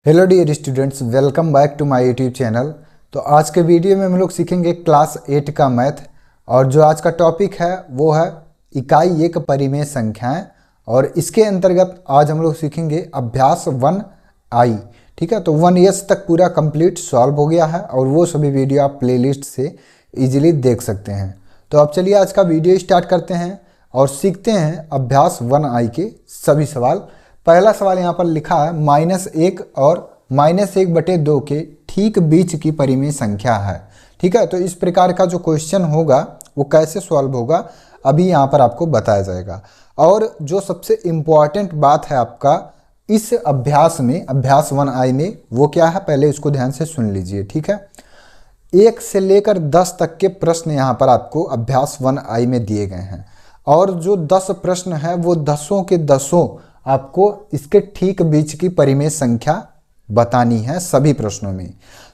Hello dear students, welcome back to my YouTube channel. तो आज के वीडियो में हम लोग सीखेंगे क्लास 8 का मैथ। और जो आज का टॉपिक है वो है इकाई एक परिमेय संख्याएं। और इसके अंतर्गत आज हम लोग सीखेंगे अभ्यास 1I। ठीक है, तो 1S तक पूरा कंप्लीट सॉल्व हो गया है और वो सभी वीडियो आप प्लेलिस्ट से इजीली देख सकते हैं। तो अब चलिए आज का वीडियो स्टार्ट करते हैं और सीखते हैं अभ्यास 1I के सभी सवाल। पहला सवाल यहाँ पर लिखा है -1 और -1/2 के ठीक बीच की परिमेय संख्या है। ठीक है, तो इस प्रकार का जो क्वेश्चन होगा वो कैसे सॉल्व होगा अभी यहाँ पर आपको बताया जाएगा। और जो सबसे इम्पॉर्टेंट बात है आपका इस अभ्यास में, अभ्यास 1I में, वो क्या है पहले इसको ध्यान से सुन लीजिए। ठीक है, 1 से लेकर 10 तक के प्रश्न यहाँ पर आपको अभ्यास 1I में दिए गए हैं। और जो 10 प्रश्न है वो 10 के 10 आपको इसके ठीक बीच की परिमेय संख्या बतानी है सभी प्रश्नों में।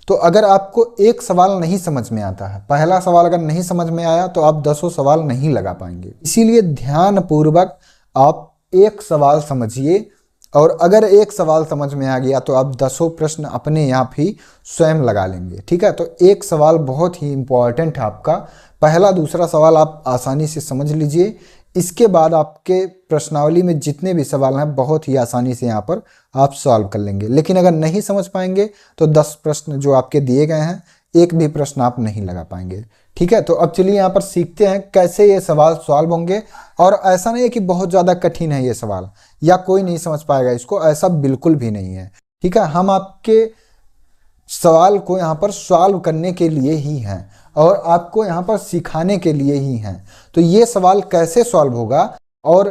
तो अगर आपको एक सवाल नहीं समझ में आता है, पहला सवाल अगर नहीं समझ में आया तो आप 10 सवाल नहीं लगा पाएंगे। इसीलिए ध्यानपूर्वक आप एक सवाल समझिए और अगर एक सवाल समझ में आ गया तो आप 10 प्रश्न अपने आप ही स्वयं लगा लेंगे। ठीक है, तो एक सवाल बहुत ही इंपॉर्टेंट है आपका। पहला दूसरा सवाल आप आसानी से समझ लीजिए, इसके बाद आपके प्रश्नावली में जितने भी सवाल हैं बहुत ही आसानी से यहाँ पर आप सॉल्व कर लेंगे। लेकिन अगर नहीं समझ पाएंगे तो 10 प्रश्न जो आपके दिए गए हैं एक भी प्रश्न आप नहीं लगा पाएंगे। ठीक है, तो अब चलिए यहाँ पर सीखते हैं कैसे ये सवाल सॉल्व होंगे। और ऐसा नहीं है कि बहुत ज़्यादा कठिन है ये सवाल या कोई नहीं समझ पाएगा इसको, ऐसा बिल्कुल भी नहीं है। ठीक है, हम आपके सवाल को यहाँ पर सॉल्व करने के लिए ही हैं और आपको यहाँ पर सिखाने के लिए ही हैं। तो ये सवाल कैसे सॉल्व होगा और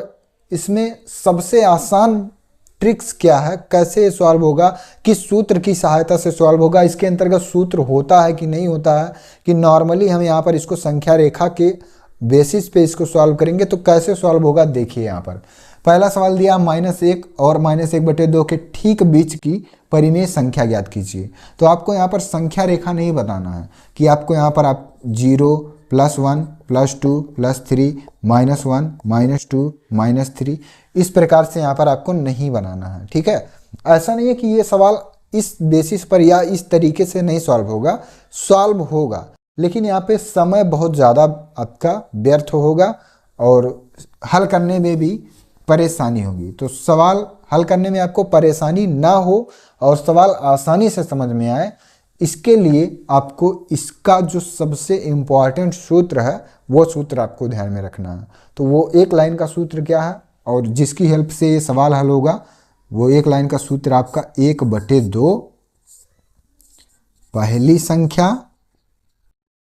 इसमें सबसे आसान ट्रिक्स क्या है, कैसे सॉल्व होगा, किस सूत्र की सहायता से सॉल्व होगा, इसके अंतर्गत सूत्र होता है कि नहीं होता है, कि नॉर्मली हम यहाँ पर इसको संख्या रेखा के बेसिस पे इसको सॉल्व करेंगे तो कैसे सॉल्व होगा। देखिए यहाँ पर पहला सवाल दिया -1 और -1/2 के ठीक बीच की परिमेय संख्या ज्ञात कीजिए। तो आपको यहाँ पर संख्या रेखा नहीं बताना है कि आपको यहाँ पर आप 0 +1 +2 +3 -1 -2 -3 इस प्रकार से यहाँ पर आपको नहीं बनाना है। ठीक है, ऐसा नहीं है कि ये सवाल इस बेसिस पर या इस तरीके से नहीं सॉल्व होगा, सॉल्व होगा, लेकिन यहाँ पे समय बहुत ज़्यादा आपका व्यर्थ होगा और हल करने में भी परेशानी होगी। तो सवाल हल करने में आपको परेशानी ना हो और सवाल आसानी से समझ में आए, इसके लिए आपको इसका जो सबसे इम्पॉर्टेंट सूत्र है वो सूत्र आपको ध्यान में रखना है। तो वो एक लाइन का सूत्र क्या है और जिसकी हेल्प से ये सवाल हल होगा, वो एक लाइन का सूत्र आपका 1/2 पहली संख्या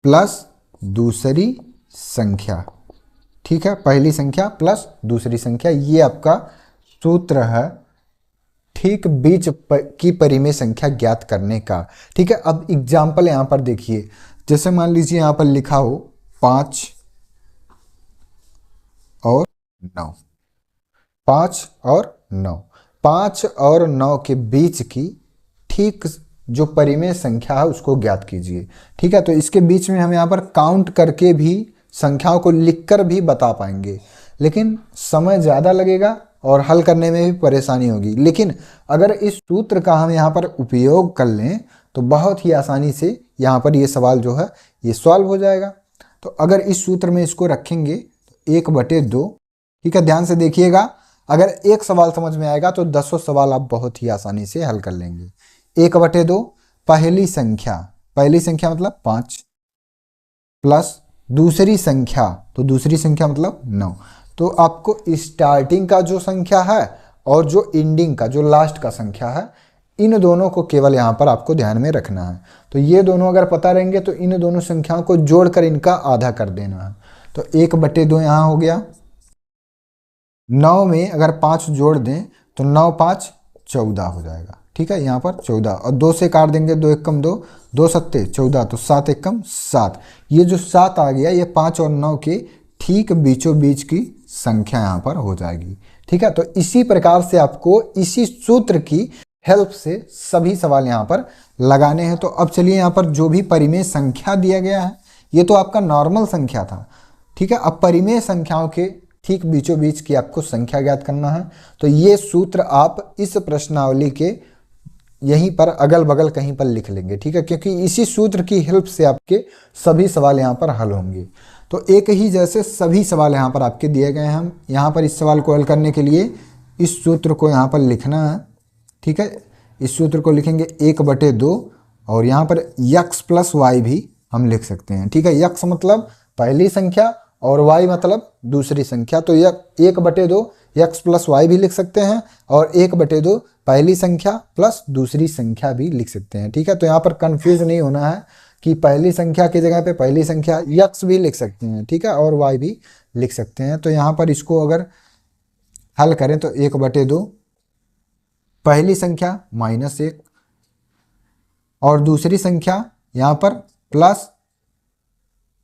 प्लस दूसरी संख्या। ठीक है, पहली संख्या प्लस दूसरी संख्या, ये आपका सूत्र है ठीक बीच की परिमेय संख्या ज्ञात करने का। ठीक है, अब एग्जाम्पल यहाँ पर देखिए, जैसे मान लीजिए यहाँ पर लिखा हो 5 और 9, 5 और 9, 5 और 9 के बीच की ठीक जो परिमेय संख्या है उसको ज्ञात कीजिए। ठीक है, तो इसके बीच में हम यहाँ पर काउंट करके भी संख्याओं को लिखकर भी बता पाएंगे, लेकिन समय ज़्यादा लगेगा और हल करने में भी परेशानी होगी। लेकिन अगर इस सूत्र का हम यहाँ पर उपयोग कर लें तो बहुत ही आसानी से यहाँ पर ये सवाल जो है ये सॉल्व हो जाएगा। तो अगर इस सूत्र में इसको रखेंगे तो 1/2, ठीक है, ध्यान से देखिएगा, अगर एक सवाल समझ में आएगा तो 10 सवाल आप बहुत ही आसानी से हल कर लेंगे। 1/2 पहली संख्या मतलब 5 प्लस दूसरी संख्या, तो दूसरी संख्या मतलब 9। तो आपको स्टार्टिंग का जो संख्या है और जो एंडिंग का, जो लास्ट का संख्या है, इन दोनों को केवल यहाँ पर आपको ध्यान में रखना है। तो ये दोनों अगर पता रहेंगे तो इन दोनों संख्याओं को जोड़कर इनका आधा कर देना है। तो 1/2 यहाँ हो गया। 9 में अगर 5 जोड़ दें तो 9 5 14 हो जाएगा। ठीक है, यहाँ पर 14 और 2 से काट देंगे, 2 1 2, 2 7 14, तो 7 1 7। ये जो 7 आ गया ये 5 और 9 के ठीक बीचों बीच की संख्या यहाँ पर हो जाएगी। ठीक है, तो इसी प्रकार से आपको इसी सूत्र की हेल्प से सभी सवाल यहाँ पर लगाने हैं। तो अब चलिए यहाँ पर जो भी परिमेय संख्या दिया गया है, ये तो आपका नॉर्मल संख्या था। ठीक है, अब परिमेय संख्याओं के ठीक बीचों बीच की आपको संख्या ज्ञात करना है। तो ये सूत्र आप इस प्रश्नावली के यहीं पर अगल बगल कहीं पर लिख लेंगे, ठीक है, क्योंकि इसी सूत्र की हेल्प से आपके सभी सवाल यहाँ पर हल होंगे। तो एक ही जैसे सभी सवाल यहाँ पर आपके दिए गए हैं। हम यहाँ पर इस सवाल को हल करने के लिए इस सूत्र को यहाँ पर लिखना है, ठीक है। इस सूत्र को लिखेंगे 1/2 और यहाँ पर यक्स प्लस वाई भी हम लिख सकते हैं, ठीक है। यक्स मतलब पहली संख्या और वाई मतलब दूसरी संख्या, तो 1/2 यक्स प्लस वाई भी लिख सकते हैं और 1/2 पहली संख्या प्लस दूसरी संख्या भी लिख सकते हैं, ठीक है। तो यहाँ पर कंफ्यूज नहीं होना है कि पहली संख्या की जगह पे पहली संख्या यक्स भी लिख सकते हैं, ठीक है, और वाई भी लिख सकते हैं। तो यहाँ पर इसको अगर हल करें तो 1/2 पहली संख्या -1 और दूसरी संख्या यहाँ पर प्लस,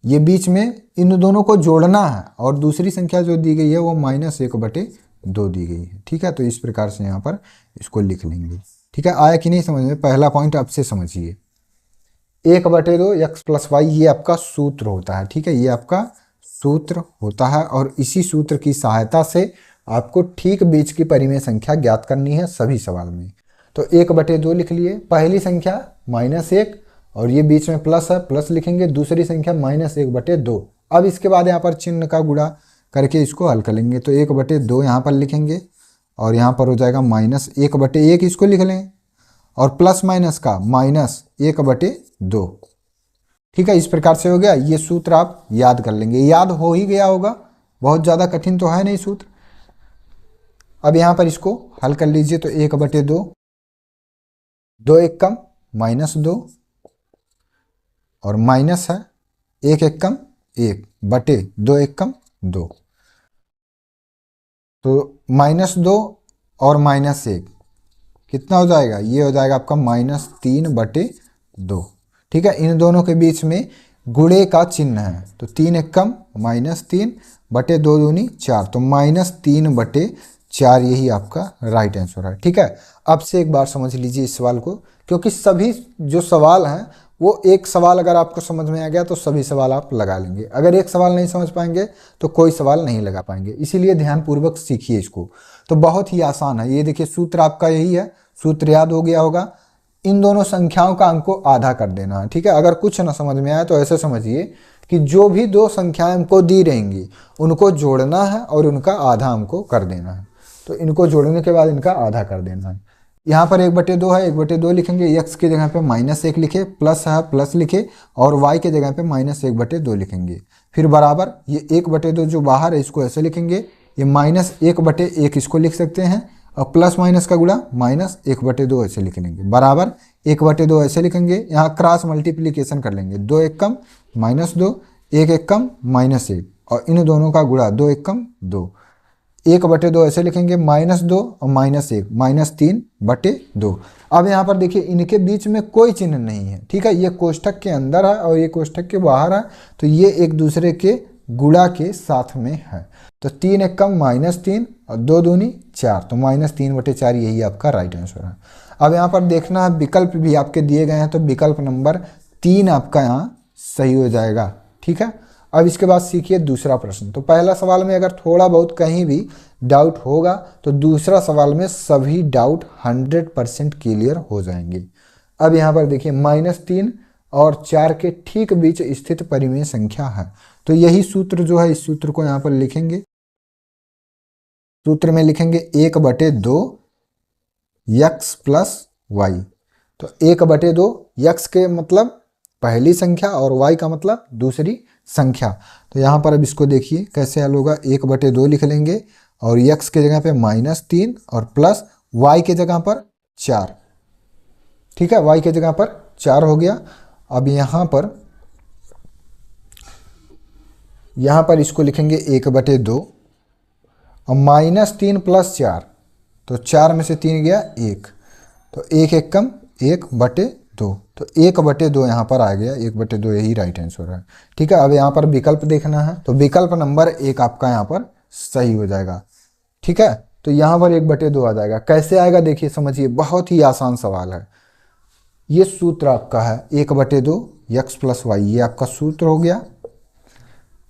ये बीच में इन दोनों को जोड़ना है और दूसरी संख्या जो दी गई है वो -1/2 दी गई है, ठीक है। तो इस प्रकार से यहाँ पर इसको लिख लेंगे, ठीक है। आया कि नहीं समझ में? पहला पॉइंट अब से समझिए, 1/2 यक्स प्लस वाई ये आपका सूत्र होता है, ठीक है, ये आपका सूत्र होता है और इसी सूत्र की सहायता से आपको ठीक बीच की परिमेय संख्या ज्ञात करनी है सभी सवाल में। तो 1/2 लिख लिए, पहली संख्या -1 और ये बीच में प्लस है, प्लस लिखेंगे, दूसरी संख्या -1/2। अब इसके बाद यहाँ पर चिन्ह का गुणा करके इसको हल कर लेंगे। तो 1/2 यहाँ पर लिखेंगे और यहाँ पर हो जाएगा -1/1 इसको लिख लें और प्लस माइनस का -1/2, ठीक है। इस प्रकार से हो गया। ये सूत्र आप याद कर लेंगे, याद हो ही गया होगा, बहुत ज़्यादा कठिन तो है नहीं सूत्र। अब यहाँ पर इसको हल कर लीजिए। तो 1/2, 2 1 कम -2 और माइनस है 1 1 कम 1 बटे 2 1 कम 2, तो -2 और -1 कितना हो जाएगा? ये हो जाएगा आपका -3/2, ठीक है। इन दोनों के बीच में गुणे का चिन्ह है, तो 3 1 कम -3 बटे 2 दूनी 4, तो -3/4 यही आपका राइट आंसर है, ठीक है। अब से एक बार समझ लीजिए इस सवाल को, क्योंकि सभी जो सवाल हैं वो एक सवाल अगर आपको समझ में आ गया तो सभी सवाल आप लगा लेंगे, अगर एक सवाल नहीं समझ पाएंगे तो कोई सवाल नहीं लगा पाएंगे, इसीलिए ध्यानपूर्वक सीखिए इसको। तो बहुत ही आसान है, ये देखिए सूत्र आपका यही है, सूत्र याद हो गया होगा। इन दोनों संख्याओं का अंक को आधा कर देना है, ठीक है। अगर कुछ ना समझ में आए तो ऐसे समझिए कि जो भी दो संख्याएं हमको दी रहेंगी उनको जोड़ना है और उनका आधा हमको कर देना है। तो इनको जोड़ने के बाद इनका आधा कर देना है। यहाँ पर 1/2 है, 1/2 लिखेंगे, x की जगह पे -1 लिखे, प्लस है प्लस लिखे और y के जगह पे -1/2 लिखेंगे। फिर बराबर ये 1/2 जो बाहर है इसको ऐसे लिखेंगे, ये -1/1 इसको लिख सकते हैं और प्लस माइनस का गुणा -1/2 ऐसे लिख लेंगे, बराबर 1/2 ऐसे लिखेंगे। यहाँ क्रॉस मल्टीप्लीकेशन कर लेंगे, 2 1 कम -2, 1 1 कम -1 और इन दोनों का गुणा 2 1 कम 2, 1/2 ऐसे लिखेंगे, -2 और -1 -3/2। अब यहाँ पर देखिए इनके बीच में कोई चिन्ह नहीं है, ठीक है, ये कोष्ठक के अंदर है और ये कोष्ठक के बाहर है, तो ये एक दूसरे के गुणा के साथ में है। तो 3 1 कम -3 और 2 दूनी 4, तो -3/4 यही आपका राइट आंसर है। अब यहाँ पर देखना है, विकल्प भी आपके दिए गए हैं, तो विकल्प नंबर 3 आपका यहाँ सही हो जाएगा, ठीक है। अब इसके बाद सीखिए दूसरा प्रश्न। तो पहला सवाल में अगर थोड़ा बहुत कहीं भी डाउट होगा तो दूसरा सवाल में सभी डाउट 100% क्लियर हो जाएंगे। अब यहाँ पर देखिए -3 और 4 के ठीक बीच स्थित परिमेय संख्या है, तो यही सूत्र जो है इस सूत्र को यहाँ पर लिखेंगे। सूत्र में लिखेंगे 1/2 यक्स प्लस वाई। तो 1/2 यक्स के मतलब पहली संख्या और y का मतलब दूसरी संख्या। तो यहाँ पर अब इसको देखिए कैसे हल होगा, 1/2 लिख लेंगे और x के जगह पे -3 और प्लस y के जगह पर 4, ठीक है, y के जगह पर 4 हो गया। अब यहाँ पर इसको लिखेंगे 1/2 और -3 प्लस 4, तो 4 में से 3 गया 1, तो 1 1 कम 1/2, तो 1/2 यहाँ पर आ गया, 1/2 यही राइट आंसर है, ठीक है। अब यहाँ पर विकल्प देखना है, तो विकल्प नंबर 1 आपका यहाँ पर सही हो जाएगा, ठीक है। तो यहाँ पर 1/2 आ जाएगा। कैसे आएगा देखिए, समझिए, बहुत ही आसान सवाल है। ये सूत्र आपका है 1/2 यक्स प्लस वाई, ये आपका सूत्र हो गया।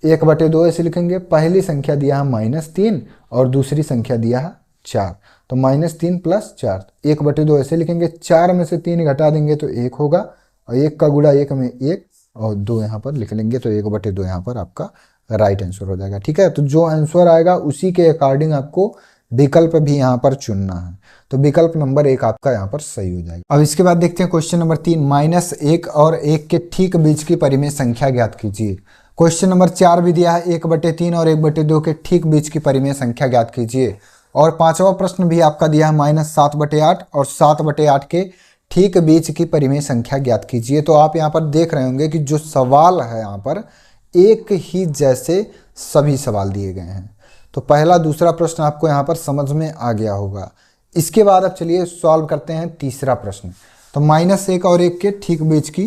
1/2 ऐसे लिखेंगे, पहली संख्या दिया है -3 और दूसरी संख्या दिया है 4, तो -3 + 4, 1/2 ऐसे लिखेंगे। 4 में से 3 घटा देंगे तो 1 होगा, और 1 का गुणा 1 में 1, और 2 यहाँ पर लिख लेंगे, तो 1/2 यहाँ पर आपका राइट आंसर हो जाएगा। ठीक है, तो जो आंसर आएगा उसी के अकॉर्डिंग आपको विकल्प भी यहाँ पर चुनना है। तो विकल्प नंबर 1 आपका यहाँ पर सही हो जाएगा। अब इसके बाद देखते हैं क्वेश्चन नंबर 3, -1 और 1 के ठीक बीच की परिमेय संख्या ज्ञात कीजिए। क्वेश्चन नंबर 4 भी दिया है, 1/3 और 1/2 के ठीक बीच की परिमेय संख्या ज्ञात कीजिए। और 5वां प्रश्न भी आपका दिया है, -7/8 और 7/8 के ठीक बीच की परिमेय संख्या ज्ञात कीजिए। तो आप यहाँ पर देख रहे होंगे कि जो सवाल है यहाँ पर एक ही जैसे सभी सवाल दिए गए हैं। तो पहला दूसरा प्रश्न आपको यहाँ पर समझ में आ गया होगा। इसके बाद अब चलिए सॉल्व करते हैं तीसरा प्रश्न। तो -1 और 1 के ठीक बीच की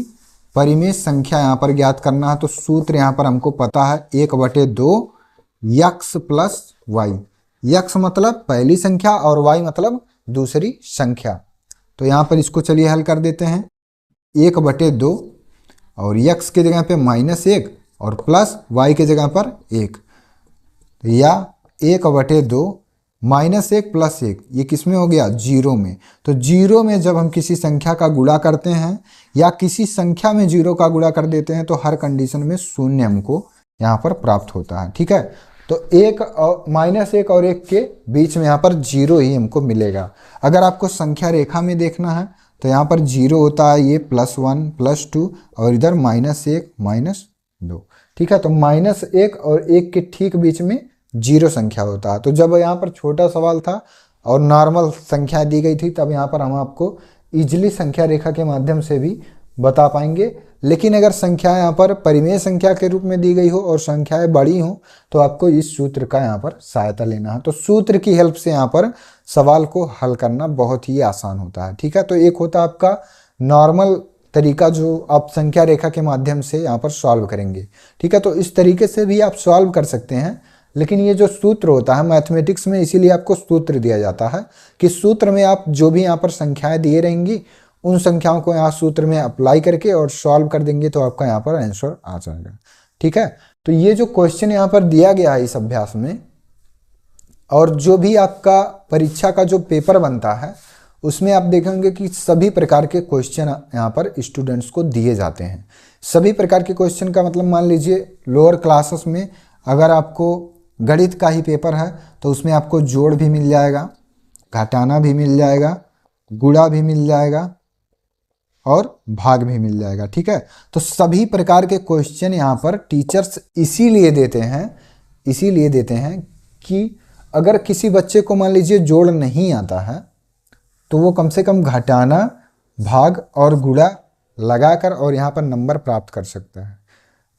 परिमेय संख्या यहाँ पर ज्ञात करना है। तो सूत्र यहाँ पर हमको पता है, 1/2 x + y। x मतलब पहली संख्या और y मतलब दूसरी संख्या। तो यहाँ पर इसको चलिए हल कर देते हैं। 1/2 और x के जगह पे -1 और प्लस y के जगह पर 1, या 1/2 -1 + 1, ये किस में हो गया? 0 में। तो 0 में जब हम किसी संख्या का गुणा करते हैं या किसी संख्या में 0 का गुणा कर देते हैं तो हर कंडीशन में शून्य हमको यहाँ पर प्राप्त होता है। ठीक है, तो -1 और 1 के बीच में यहाँ पर 0 ही हमको मिलेगा। अगर आपको संख्या रेखा में देखना है तो यहाँ पर 0 होता है, ये +1 +2 और इधर -1 -2। ठीक है, तो -1 और 1 के ठीक बीच में 0 संख्या होता है। तो जब यहाँ पर छोटा सवाल था और नॉर्मल संख्या दी गई थी, तब यहाँ पर हम आपको इजीली संख्या रेखा के माध्यम से भी बता पाएंगे। लेकिन अगर संख्या यहाँ पर परिमेय संख्या के रूप में दी गई हो और संख्याएं बड़ी हो तो आपको इस सूत्र का यहाँ पर सहायता लेना है। तो सूत्र की हेल्प से यहाँ पर सवाल को हल करना बहुत ही आसान होता है। ठीक है, तो एक होता है आपका नॉर्मल तरीका जो आप संख्या रेखा के माध्यम से यहाँ पर सॉल्व करेंगे। ठीक है, तो इस तरीके से भी आप सॉल्व कर सकते हैं। लेकिन ये जो सूत्र होता है मैथमेटिक्स में, इसीलिए आपको सूत्र दिया जाता है कि सूत्र में आप जो भी यहाँ पर संख्याएं दिए रहेंगी उन संख्याओं को यहाँ सूत्र में अप्लाई करके और सॉल्व कर देंगे तो आपका यहाँ पर आंसर आ जाएगा। ठीक है, तो ये जो क्वेश्चन यहाँ पर दिया गया है इस अभ्यास में, और जो भी आपका परीक्षा का जो पेपर बनता है उसमें आप देखेंगे कि सभी प्रकार के क्वेश्चन यहाँ पर स्टूडेंट्स को दिए जाते हैं। सभी प्रकार के क्वेश्चन का मतलब मान लीजिए लोअर क्लासेस में अगर आपको गणित का ही पेपर है तो उसमें आपको जोड़ भी मिल जाएगा, घटाना भी मिल जाएगा, गुणा भी मिल जाएगा और भाग भी मिल जाएगा। ठीक है, तो सभी प्रकार के क्वेश्चन यहाँ पर टीचर्स इसीलिए देते हैं कि अगर किसी बच्चे को मान लीजिए जोड़ नहीं आता है तो वो कम से कम घटाना, भाग और गुणा लगाकर और यहाँ पर नंबर प्राप्त कर सकता है।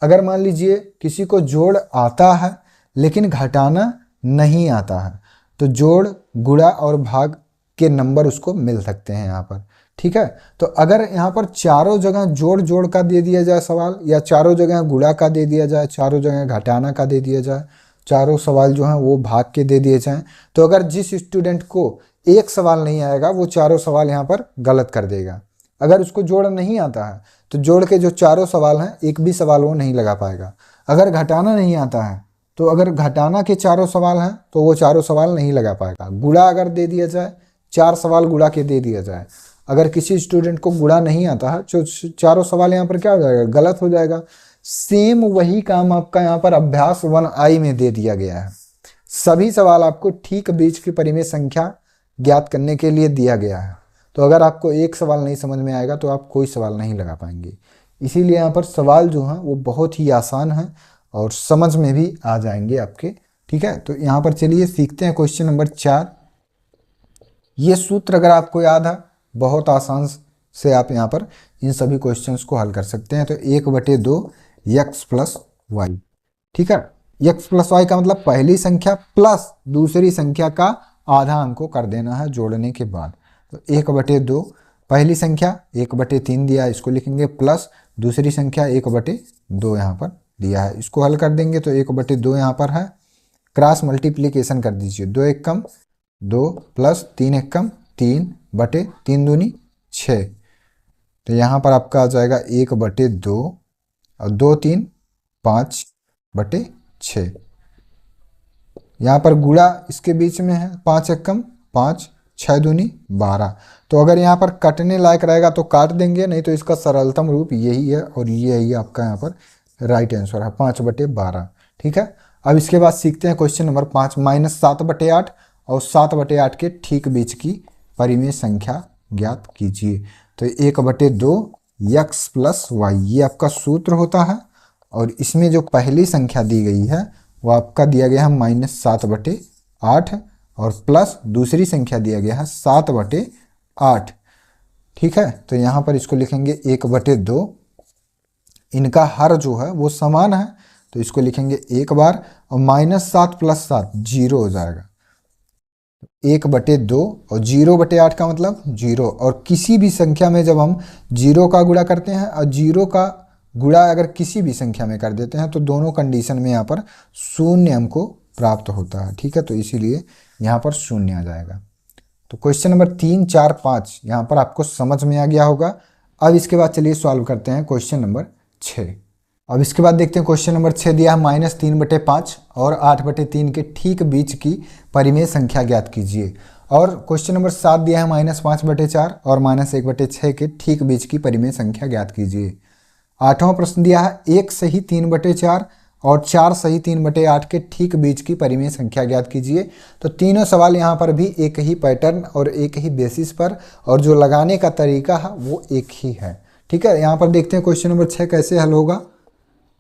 अगर मान लीजिए किसी को जोड़ आता है लेकिन घटाना नहीं आता है तो जोड़, गुणा और भाग के नंबर उसको मिल सकते हैं यहाँ पर। ठीक है, तो अगर यहाँ पर चारों जगह जोड़ का दे दिया जाए सवाल, या चारों जगह गुणा का दे दिया जाए, चारों जगह घटाना का दे दिया जाए, चारों सवाल जो हैं वो भाग के दे दिए जाएं, तो अगर जिस स्टूडेंट को एक सवाल नहीं आएगा वो चारों सवाल यहाँ पर गलत कर देगा। अगर उसको जोड़ नहीं आता है तो जोड़ के जो चारों सवाल हैं एक भी सवाल वो नहीं लगा पाएगा। अगर घटाना नहीं आता है तो अगर घटाना के चारों सवाल हैं तो वो चारों सवाल नहीं लगा पाएगा। गुणा अगर दे दिया जाए, 4 सवाल गुणा के दे दिया जाए, अगर किसी स्टूडेंट को गुणा नहीं आता है तो चारों सवाल यहाँ पर क्या हो जाएगा? गलत हो जाएगा। सेम वही काम आपका यहाँ पर अभ्यास 1I में दे दिया गया है। सभी सवाल आपको ठीक बीच की परिमेय संख्या ज्ञात करने के लिए दिया गया है। तो अगर आपको एक सवाल नहीं समझ में आएगा तो आप कोई सवाल नहीं लगा पाएंगे। इसीलिए यहाँ पर सवाल जो हैं वो बहुत ही आसान है और समझ में भी आ जाएंगे आपके। ठीक है, तो यहाँ पर चलिए सीखते हैं क्वेश्चन नंबर 4। ये सूत्र अगर आपको याद है बहुत आसान से आप यहाँ पर इन सभी क्वेश्चंस को हल कर सकते हैं। तो 1/2 x + y। ठीक है, x + y का मतलब पहली संख्या प्लस दूसरी संख्या का आधा हमको कर देना है जोड़ने के बाद। तो 1/2 पहली संख्या 1/3 दिया है, इसको लिखेंगे, प्लस दूसरी संख्या 1/2 यहाँ पर दिया है, इसको हल कर देंगे। तो 1/2 यहाँ पर है, क्रॉस मल्टीप्लीकेशन कर दीजिए। 2 एकम 2 प्लस 3 एकम 3/3 दूनी 6। तो यहाँ पर आपका आ जाएगा 1/2 और 2 3 5/6। यहाँ पर गुणा इसके बीच में है, 5 एकम 5, 6 दूनी 12। तो अगर यहाँ पर कटने लायक रहेगा तो काट देंगे, नहीं तो इसका सरलतम रूप यही है और यही आपका यहाँ पर राइट आंसर है 5/12। ठीक है, अब इसके बाद सीखते हैं क्वेश्चन नंबर 5, -7/8 और 7/8 के ठीक बीच की परिमेय संख्या ज्ञात कीजिए। तो 1/2 x + y ये आपका सूत्र होता है और इसमें जो पहली संख्या दी गई है वो आपका दिया गया है -7/8 और प्लस दूसरी संख्या दिया गया है 7/8। ठीक है, तो यहाँ पर इसको लिखेंगे 1/2, इनका हर जो है वो समान है तो इसको लिखेंगे एक बार, और -7 + 7 0 हो जाएगा। 1/2 और 0/8 का मतलब 0, और किसी भी संख्या में जब हम 0 का गुणा करते हैं और 0 का गुणा अगर किसी भी संख्या में कर देते हैं तो दोनों कंडीशन में यहाँ पर शून्य हमको प्राप्त होता है। ठीक है, तो इसीलिए यहाँ पर शून्य आ जाएगा। तो क्वेश्चन नंबर 3, 4, 5 यहाँ पर आपको समझ में आ गया होगा। अब इसके बाद चलिए सॉल्व करते हैं क्वेश्चन नंबर 6। अब इसके बाद देखते हैं क्वेश्चन नंबर 6 दिया है -3/5 और 8/3 के ठीक बीच की परिमेय संख्या ज्ञात कीजिए। और क्वेश्चन नंबर 7 दिया है -5/4 और -1/6 के ठीक बीच की परिमेय संख्या ज्ञात कीजिए। 8वां प्रश्न दिया है 1 सही 3/4 और 4 सही 3/8 के ठीक बीच की परिमेय संख्या ज्ञात कीजिए। तो तीनों सवाल यहाँ पर भी एक ही पैटर्न और एक ही बेसिस पर, और जो लगाने का तरीका है वो एक ही है। ठीक है, यहाँ पर देखते हैं क्वेश्चन नंबर 6 कैसे हल होगा।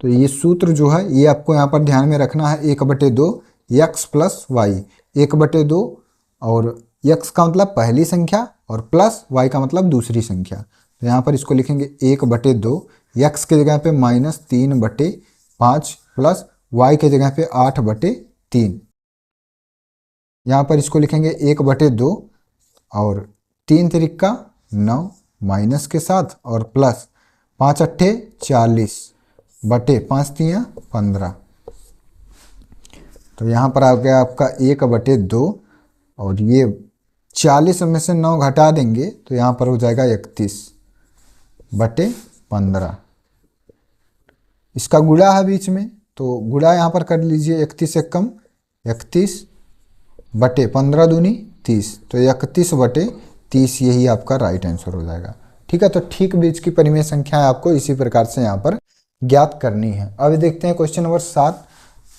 तो ये सूत्र जो है ये आपको यहाँ पर ध्यान में रखना है, 1/2 x + y। 1/2 और x का मतलब पहली संख्या और प्लस y का मतलब दूसरी संख्या। तो यहाँ पर इसको लिखेंगे 1/2, x के जगह पे -3/5 प्लस y के जगह पे 8/3। यहाँ पर इसको लिखेंगे 1/2 और 3 तिरिका 9 माइनस के साथ और प्लस 5 अट्ठे 40 बटे 5 तियाँ 15। तो यहाँ पर आ गया आपका 1/2 और ये 40 में से 9 घटा देंगे तो यहाँ पर हो जाएगा 31/15। इसका गुणा है बीच में तो गुणा यहाँ पर कर लीजिए, 31 एकम 31 बटे 15 दूनी 30, तो 31/30 यही आपका राइट आंसर हो जाएगा। ठीक है, तो ठीक बीच की परिमेय संख्या आपको इसी प्रकार से यहाँ पर ज्ञात करनी है। अब देखते हैं क्वेश्चन नंबर 7,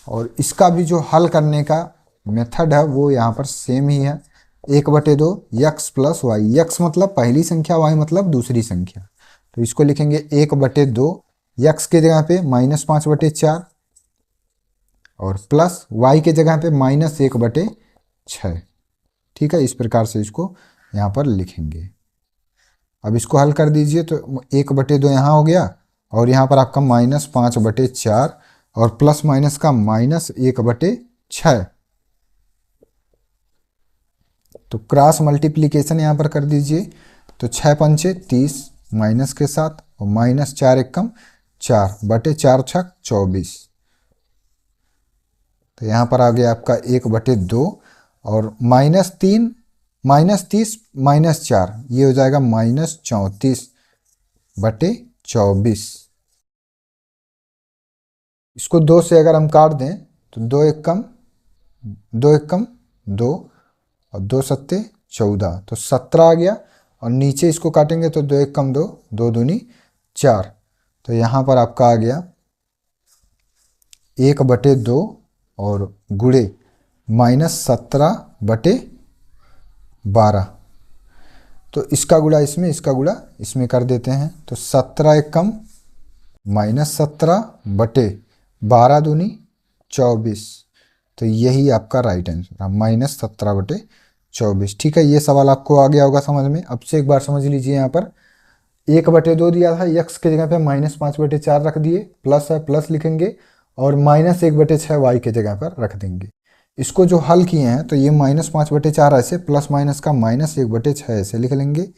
और इसका भी जो हल करने का मेथड है वो यहाँ पर सेम ही है। 1/2 x + y, x मतलब पहली संख्या, y मतलब दूसरी संख्या। तो इसको लिखेंगे 1/2 x के जगह पे -5/4 और प्लस y के जगह पे -1/6। ठीक है, इस प्रकार से इसको यहाँ पर लिखेंगे। अब इसको हल कर दीजिए तो 1/2 यहाँ हो गया और यहाँ पर आपका -5/4 और प्लस माइनस का -1/6। तो क्रॉस मल्टीप्लिकेशन यहाँ पर कर दीजिए, तो 6 पंचे 30 माइनस के साथ और -4 एकम 4 बटे 4 छक 24। तो यहाँ पर आ गया आपका 1/2 और -3 -30 -4 ये हो जाएगा -34/24। इसको 2 से अगर हम काट दें तो 2 एकम 2 और 2 सत्ते 14, तो 17 आ गया। और नीचे इसको काटेंगे तो 2 एकम 2, 2 दूनी 4, तो यहाँ पर आपका आ गया 1/2 और गुणे -17/12। तो इसका गुणा इसमें, इसका गुणा इसमें कर देते हैं, तो 17 एकम -17/12 दूनी 24। तो यही आपका राइट आंसर है, -17/24। ठीक है, ये सवाल आपको आ गया होगा समझ में। अब से एक बार समझ लीजिए, यहाँ पर 1/2 दिया था, x के जगह पे -5/4 रख दिए, प्लस है प्लस लिखेंगे और -1/6 y के जगह पर रख देंगे। इसको जो हल किए हैं तो ये -5/4 ऐसे, प्लस माइनस का -1/6 ऐसे लिख लेंगे,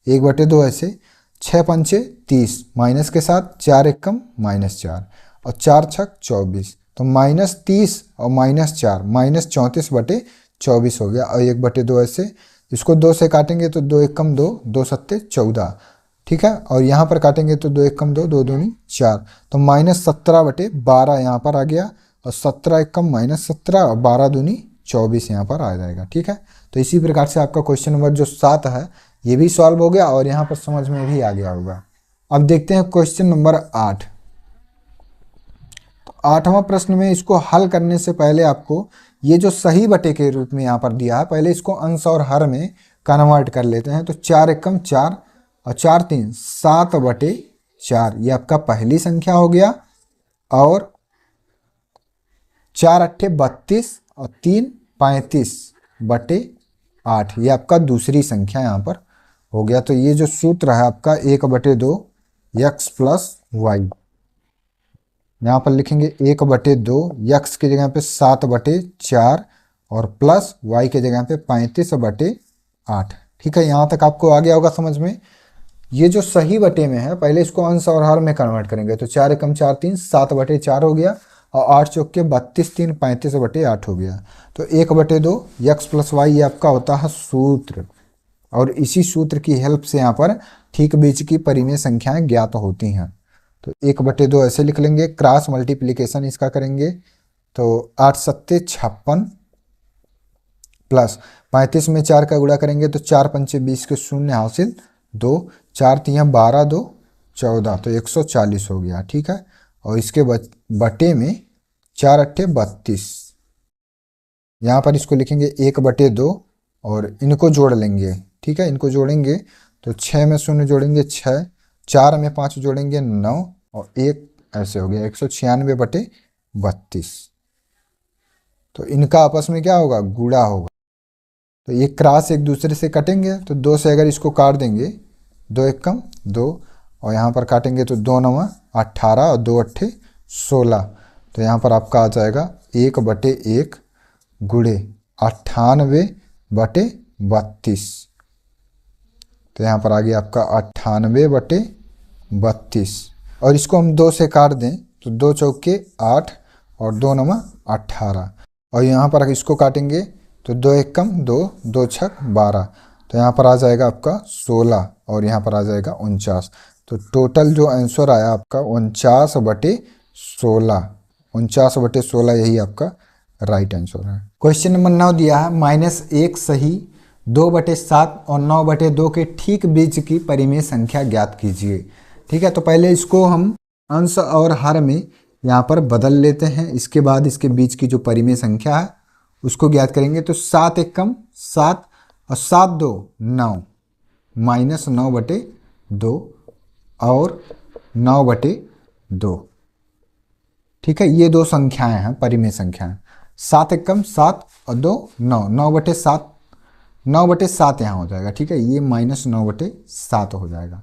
1/2 ऐसे, 6 पंचे 30 माइनस के साथ 4 एकम -4 और 4 छक 24, तो -30 और -4 -34/24 हो गया। और 1/2 ऐसे, इसको 2 से काटेंगे तो 2 एकम 2, 2 सत्ते 14। ठीक है, और यहाँ पर काटेंगे तो 2 एकम 2, 2 दूनी 4, तो -17/12 यहाँ पर आ गया और 17 एकम -17 और 12 दूनी 24 यहाँ पर आ जाएगा। ठीक है, तो इसी प्रकार से आपका क्वेश्चन नंबर जो 7 है ये भी सॉल्व हो गया और यहाँ पर समझ में भी आ गया होगा। अब देखते हैं क्वेश्चन नंबर 8। तो 8वां प्रश्न में इसको हल करने से पहले आपको ये जो सही बटे के रूप में यहाँ पर दिया है, पहले इसको अंश और हर में कन्वर्ट कर लेते हैं। तो 4 एकम 4 और 4 3 7/4, ये आपका पहली संख्या हो गया। और 4 8 32 और 3 35/8, ये आपका दूसरी संख्या यहाँ पर हो गया। तो ये जो सूत्र है आपका 1/2 x प्लस वाई, यहाँ पर लिखेंगे 1/2 x की जगह पे 7/4 और प्लस y की जगह पे 35/8। ठीक है, यहाँ तक आपको आ गया होगा समझ में। ये जो सही बटे में है पहले इसको अंश और हर में कन्वर्ट करेंगे। तो 4 एकम 4 3 7/4 हो गया और 8 चौक के 32 3 35/8 हो गया। तो 1/2 x प्लस वाई ये आपका होता है सूत्र, और इसी सूत्र की हेल्प से यहाँ पर ठीक बीच की परिमेय संख्याएं ज्ञात होती हैं। तो 1/2 ऐसे लिख लेंगे, क्रॉस मल्टीप्लीकेशन इसका करेंगे तो 8 7 56 प्लस 35 में 4 का गुणा करेंगे तो 4 पंचे 20 के शून्य हासिल 2, 4 3 12 2 14, तो 140 हो गया। ठीक है, और इसके बटे में 4 8 32, यहाँ पर इसको लिखेंगे 1/2 और इनको जोड़ लेंगे। ठीक है, इनको जोड़ेंगे तो 6 में शून्य जोड़ेंगे 6, 4 में 5 जोड़ेंगे 9 और 1 ऐसे हो गया 196/32। तो इनका आपस में क्या होगा, गुणा होगा। तो ये क्रॉस एक दूसरे से कटेंगे तो 2 से अगर इसको काट देंगे 2 एकम 2 और यहाँ पर काटेंगे तो 2 9 18 और 2 8 16। तो यहाँ पर आपका आ जाएगा 1/1 गुणे 98/32। तो यहाँ पर आ गया आपका 98/32 और इसको हम 2 से काट दें तो 2 चौके 8 और 2 9 18 और यहाँ पर इसको काटेंगे तो 2 एकम 2 2 छक 12। तो यहाँ पर आ जाएगा आपका 16 और यहाँ पर आ जाएगा 49। तो टोटल जो आंसर आया आपका 49/16, 49/16 यही आपका राइट आंसर है। क्वेश्चन नंबर 9 दिया है -1 सही 2/7 और 9/2 के ठीक बीच की परिमेय संख्या ज्ञात कीजिए। ठीक है, तो पहले इसको हम अंश और हर में यहाँ पर बदल लेते हैं, इसके बाद इसके बीच की जो परिमेय संख्या है उसको ज्ञात करेंगे। तो 7 एकम 7 और 7 2 9 -9/2 और 9/2। ठीक है, ये दो संख्याएं हैं परिमेय संख्याएं। 7 एकम 7 और 2 9, 9/7, 9/7 यहाँ हो जाएगा। ठीक है, ये -9/7 हो जाएगा।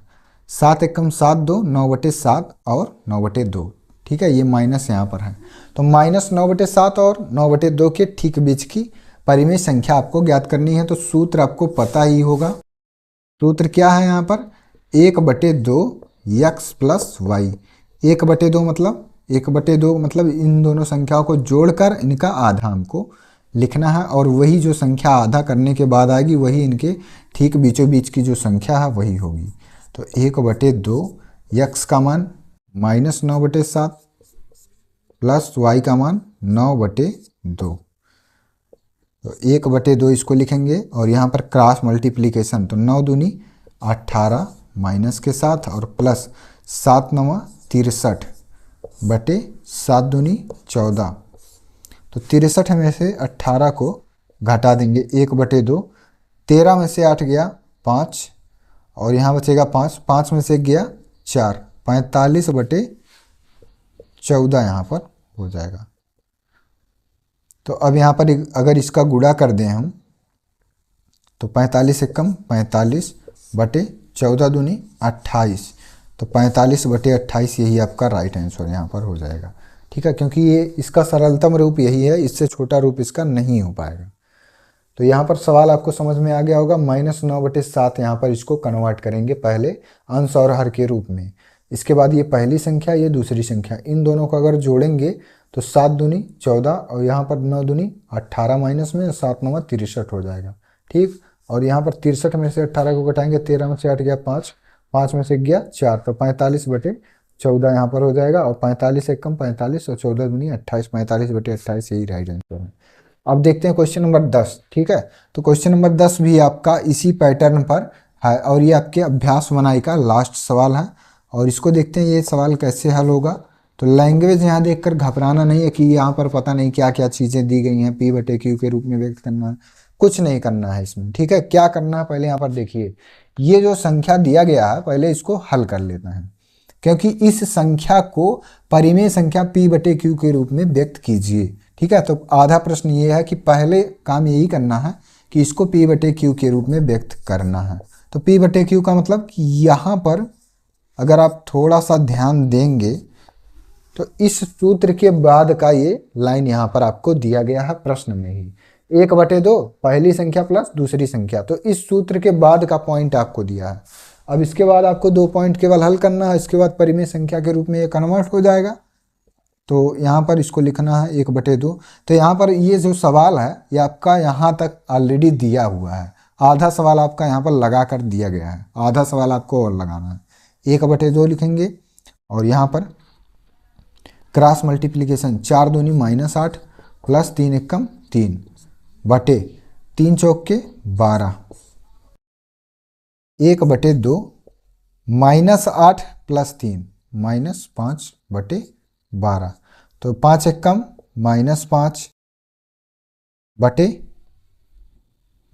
7 एकम 7 2 9/7 और 9/2। ठीक है, ये माइनस यहाँ पर है। तो -9/7 और 9/2 के ठीक बीच की परिमेय संख्या आपको ज्ञात करनी है। तो सूत्र आपको पता ही होगा। सूत्र क्या है यहाँ पर, 1/2 x प्लस वाई। 1/2 मतलब इन दोनों संख्याओं को जोड़कर इनका आधा हमको लिखना है, और वही जो संख्या आधा करने के बाद आएगी वही इनके ठीक बीचों बीच की जो संख्या है वही होगी। तो 1/2 x का मान -9/7 प्लस y का मान 9/2। तो 1/2 इसको लिखेंगे और यहाँ पर क्रॉस मल्टीप्लीकेशन, तो 9 दूनी 18 माइनस के साथ और प्लस 7 9 63/7 दूनी 14। तो 63 में से 18 को घटा देंगे 1/2, 13 में से 8 गया 5 और यहाँ बचेगा 5, 5 में से गया 4, 45/14 यहाँ पर हो जाएगा। तो अब यहाँ पर अगर इसका गुणा कर दें हम तो 45 एकम 45/14 दूनी 28, तो 45/28 यही आपका राइट आंसर यहाँ पर हो जाएगा। ठीक है, क्योंकि ये इसका सरलतम रूप यही है, इससे छोटा रूप इसका नहीं हो पाएगा। तो यहाँ पर सवाल आपको समझ में आ गया होगा। -9/7 यहाँ पर इसको कन्वर्ट करेंगे पहले अंश और हर के रूप में। इसके बाद ये पहली संख्या ये दूसरी संख्या, इन दोनों को अगर जोड़ेंगे तो 7 दूनी 14 और यहाँ पर 9 दूनी 18 माइनस में 7 9 63 हो जाएगा। ठीक, और यहाँ पर 63 में से 18 को घटाएंगे, 13 में से 8 गया 5, 5 में से गया 4, तो 45/14 यहाँ पर हो जाएगा। और 45 एकम 45 और 14 दूनी 28, 45/28 यही राइट आंसर है। अब देखते हैं क्वेश्चन नंबर 10। ठीक है, तो क्वेश्चन नंबर 10 भी आपका इसी पैटर्न पर है और ये आपके अभ्यास बनाई का लास्ट सवाल है। और इसको देखते हैं ये सवाल कैसे हल होगा। तो लैंग्वेज यहाँ देखकर घबराना नहीं है कि यहाँ पर पता नहीं क्या क्या चीज़ें दी गई हैं, पी बटे क्यू के रूप में व्यक्त करना है, कुछ नहीं करना है इसमें। ठीक है, क्या करना है पहले यहाँ पर देखिए, ये जो संख्या दिया गया है पहले इसको हल कर लेते हैं, क्योंकि इस संख्या को परिमेय संख्या p बटे क्यू के रूप में व्यक्त कीजिए। ठीक है, तो आधा प्रश्न ये है कि पहले काम यही करना है कि इसको p बटे क्यू के रूप में व्यक्त करना है। तो p बटे क्यू का मतलब कि यहाँ पर अगर आप थोड़ा सा ध्यान देंगे तो इस सूत्र के बाद का ये लाइन यहाँ पर आपको दिया गया है प्रश्न में ही, 1/2 पहली संख्या प्लस दूसरी संख्या। तो इस सूत्र के बाद का पॉइंट आपको दिया है। अब इसके बाद आपको 2 पॉइंट केवल हल करना है, इसके बाद परिमेय संख्या के रूप में ये कन्वर्ट हो जाएगा। तो यहाँ पर इसको लिखना है 1/2। तो यहाँ पर ये जो सवाल है ये आपका यहाँ तक ऑलरेडी दिया हुआ है, आधा सवाल आपका यहाँ पर लगा कर दिया गया है, आधा सवाल आपको और लगाना है। 1/2 लिखेंगे और यहाँ पर क्रॉस मल्टीप्लीकेशन 4 दूनी -8 प्लस 3 एकम 3 बटे 3 चौक के 12, 1/2 -8 प्लस 3 -5/12। तो 5 एकम -5 बटे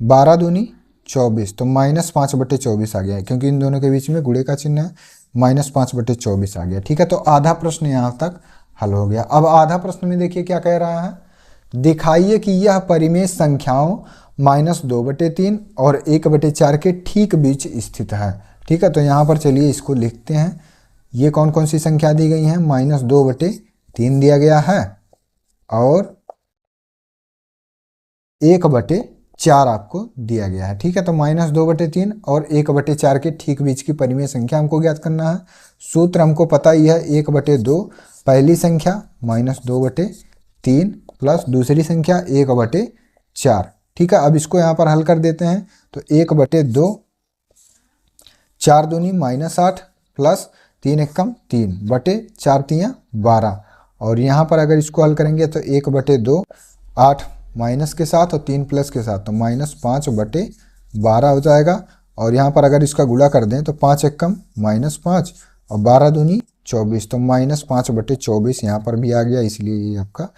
12 दूनी 24, तो -5/24 आ गया है, क्योंकि इन दोनों के बीच में गुणे का चिन्ह है, -5/24 आ गया। ठीक है, तो आधा प्रश्न यहाँ तक हल हो गया। अब आधा प्रश्न में देखिए क्या कह रहा है, दिखाइए कि यह परिमेय संख्याओं -2/3 और 1/4 के ठीक बीच स्थित है। ठीक है, तो यहाँ पर चलिए इसको लिखते हैं। ये कौन कौन सी संख्या दी गई हैं, -2/3 दिया गया है और 1/4 आपको दिया गया है। ठीक है, तो -2/3 और 1/4 के ठीक बीच की परिमेय संख्या हमको ज्ञात करना है। सूत्र हमको पता ही है, 1/2 पहली संख्या -2/3 प्लस दूसरी संख्या 1/4। ठीक है, अब इसको यहाँ पर हल कर देते हैं। तो 1/2 4 दूनी -8 प्लस 3 एकम 3 बटे 4 तियाँ 12। और यहाँ पर अगर इसको हल करेंगे तो 1/2 8 माइनस के साथ और 3 प्लस के साथ, तो -5/12 हो जाएगा। और यहाँ पर अगर इसका गुणा कर दें तो 5 एकम -5 और 12 दूनी 24, तो -5/24 यहाँ पर भी आ गया, इसलिए ये आपका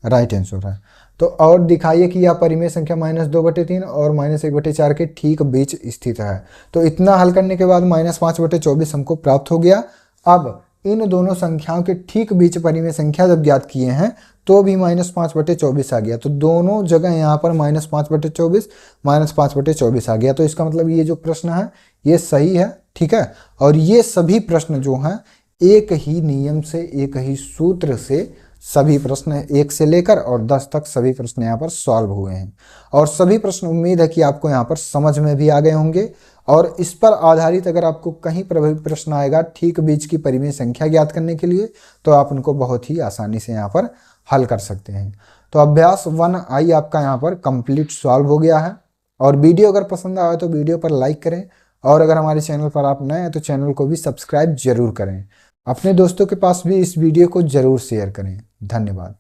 राइट आंसर है। तो और दिखाइए कि यह परिमेय संख्या -2/3 और -1/4 के ठीक बीच स्थित है। तो इतना हल करने के बाद -5/24 हमको प्राप्त हो गया। अब इन दोनों संख्याओं के ठीक बीच परिमेय संख्या जब ज्ञात किए हैं तो भी -5/24 आ गया। तो दोनों जगह यहाँ पर -5/24 आ गया। तो इसका मतलब ये जो प्रश्न है ये सही है। ठीक है, और ये सभी प्रश्न जो हैं एक ही नियम से, एक ही सूत्र से सभी प्रश्न 1 से लेकर और 10 तक सभी प्रश्न यहाँ पर सॉल्व हुए हैं। और सभी प्रश्न उम्मीद है कि आपको यहाँ पर समझ में भी आ गए होंगे। और इस पर आधारित अगर आपको कहीं पर भी प्रश्न आएगा ठीक बीच की परिमेय संख्या ज्ञात करने के लिए, तो आप उनको बहुत ही आसानी से यहाँ पर हल कर सकते हैं। तो अभ्यास 1I आपका यहाँ पर कंप्लीट सॉल्व हो गया है। और वीडियो अगर पसंद आए तो वीडियो पर लाइक करें, और अगर हमारे चैनल पर आप नए हैं तो चैनल को भी सब्सक्राइब जरूर करें। अपने दोस्तों के पास भी इस वीडियो को जरूर शेयर करें। धन्यवाद।